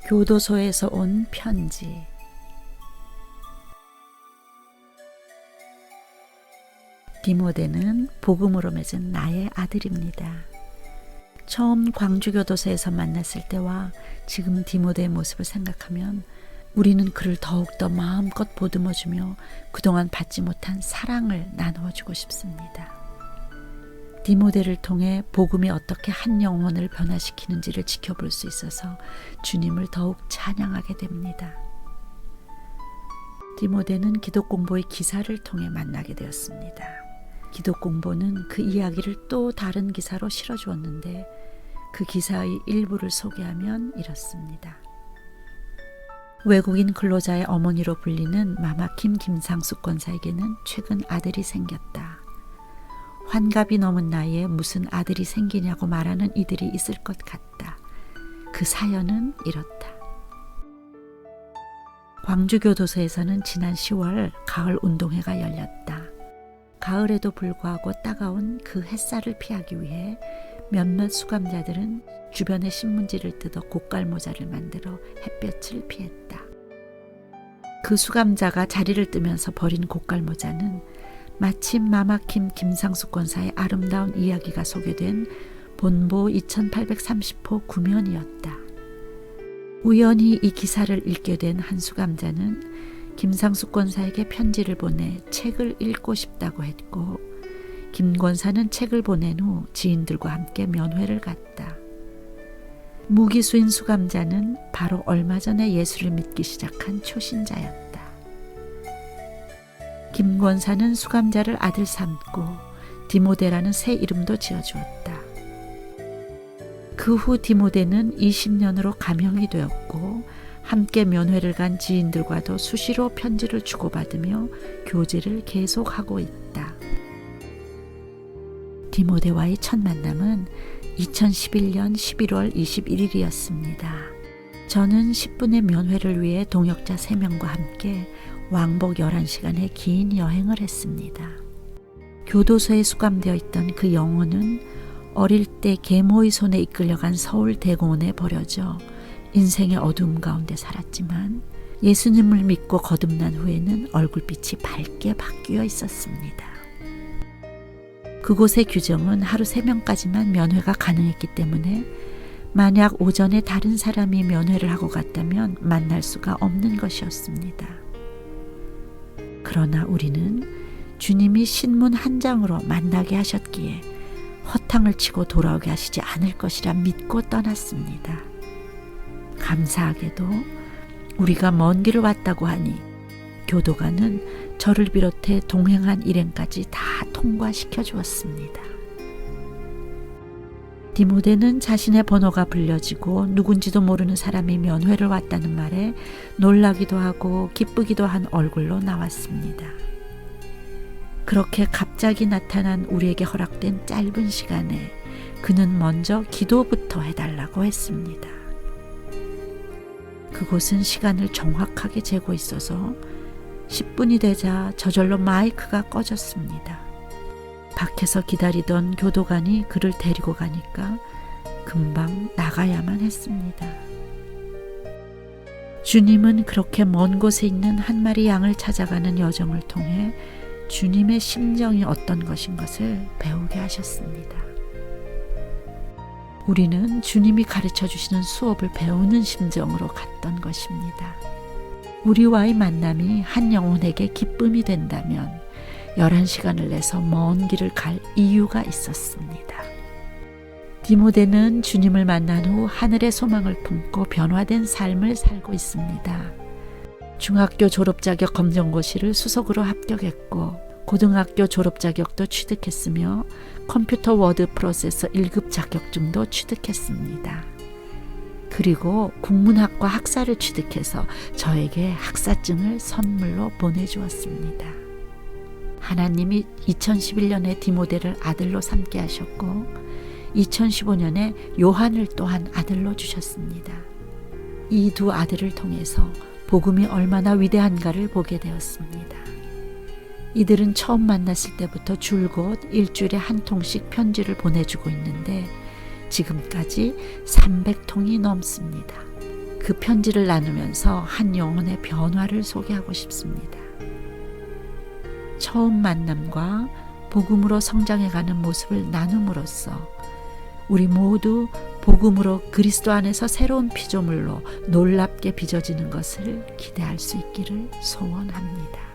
교도소에서 온 편지. 디모데는 복음으로 맺은 나의 아들입니다. 처음 광주교도소에서 만났을 때와 지금 디모데의 모습을 생각하면 우리는 그를 더욱더 마음껏 보듬어주며 그동안 받지 못한 사랑을 나누어주고 싶습니다. 디모데를 통해 복음이 어떻게 한 영혼을 변화시키는지를 지켜볼 수 있어서 주님을 더욱 찬양하게 됩니다. 디모데는 기독공보의 기사를 통해 만나게 되었습니다. 기독공보는 그 이야기를 또 다른 기사로 실어주었는데 그 기사의 일부를 소개하면 이렇습니다. 외국인 근로자의 어머니로 불리는 마마킴 김상숙 권사에게는 최근 아들이 생겼다. 환갑이 넘은 나이에 무슨 아들이 생기냐고 말하는 이들이 있을 것 같다. 그 사연은 이렇다. 광주교도소에서는 지난 10월 가을 운동회가 열렸다. 가을에도 불구하고 따가운 그 햇살을 피하기 위해 몇몇 수감자들은 주변의 신문지를 뜯어 고깔모자를 만들어 햇볕을 피했다. 그 수감자가 자리를 뜨면서 버린 고깔모자는 마침 마마킴 김상숙 권사의 아름다운 이야기가 소개된 본보 2830호 구면이었다. 우연히 이 기사를 읽게 된 한 수감자는 김상숙 권사에게 편지를 보내 책을 읽고 싶다고 했고 김 권사는 책을 보낸 후 지인들과 함께 면회를 갔다. 무기수인 수감자는 바로 얼마 전에 예수를 믿기 시작한 초신자였다. 김 권사는 수감자를 아들 삼고 디모데라는 새 이름도 지어주었다. 그 후 디모데는 20년으로 감형이 되었고 함께 면회를 간 지인들과도 수시로 편지를 주고받으며 교제를 계속하고 있다. 디모데와의 첫 만남은 2011년 11월 21일이었습니다. 저는 10분의 면회를 위해 동역자 3명과 함께 왕복 11시간의 긴 여행을 했습니다. 교도소에 수감되어 있던 그 영혼은 어릴 때 계모의 손에 이끌려간 서울대공원에 버려져 인생의 어두움 가운데 살았지만 예수님을 믿고 거듭난 후에는 얼굴빛이 밝게 바뀌어 있었습니다. 그곳의 규정은 하루 3명까지만 면회가 가능했기 때문에 만약 오전에 다른 사람이 면회를 하고 갔다면 만날 수가 없는 것이었습니다. 그러나 우리는 주님이 신문 한 장으로 만나게 하셨기에 허탕을 치고 돌아오게 하시지 않을 것이라 믿고 떠났습니다. 감사하게도 우리가 먼 길을 왔다고 하니 교도관은 저를 비롯해 동행한 일행까지 다 통과시켜 주었습니다. 디모데는 자신의 번호가 불려지고 누군지도 모르는 사람이 면회를 왔다는 말에 놀라기도 하고 기쁘기도 한 얼굴로 나왔습니다. 그렇게 갑자기 나타난 우리에게 허락된 짧은 시간에 그는 먼저 기도부터 해달라고 했습니다. 그곳은 시간을 정확하게 재고 있어서 10분이 되자 저절로 마이크가 꺼졌습니다. 밖에서 기다리던 교도관이 그를 데리고 가니까 금방 나가야만 했습니다. 주님은 그렇게 먼 곳에 있는 한 마리 양을 찾아가는 여정을 통해 주님의 심정이 어떤 것인 것을 배우게 하셨습니다. 우리는 주님이 가르쳐 주시는 수업을 배우는 심정으로 갔던 것입니다. 우리와의 만남이 한 영혼에게 기쁨이 된다면 11시간을 내서 먼 길을 갈 이유가 있었습니다. 디모데는 주님을 만난 후 하늘의 소망을 품고 변화된 삶을 살고 있습니다. 중학교 졸업자격 검정고시를 수석으로 합격했고 고등학교 졸업자격도 취득했으며 컴퓨터 워드 프로세서 1급 자격증도 취득했습니다. 그리고 국문학과 학사를 취득해서 저에게 학사증을 선물로 보내주었습니다. 하나님이 2011년에 디모데를 아들로 삼게 하셨고 2015년에 요한을 또한 아들로 주셨습니다. 이 두 아들을 통해서 복음이 얼마나 위대한가를 보게 되었습니다. 이들은 처음 만났을 때부터 줄곧 일주일에 한 통씩 편지를 보내주고 있는데 지금까지 300통이 넘습니다. 그 편지를 나누면서 한 영혼의 변화를 소개하고 싶습니다. 처음 만남과 복음으로 성장해가는 모습을 나눔으로써 우리 모두 복음으로 그리스도 안에서 새로운 피조물로 놀랍게 빚어지는 것을 기대할 수 있기를 소원합니다.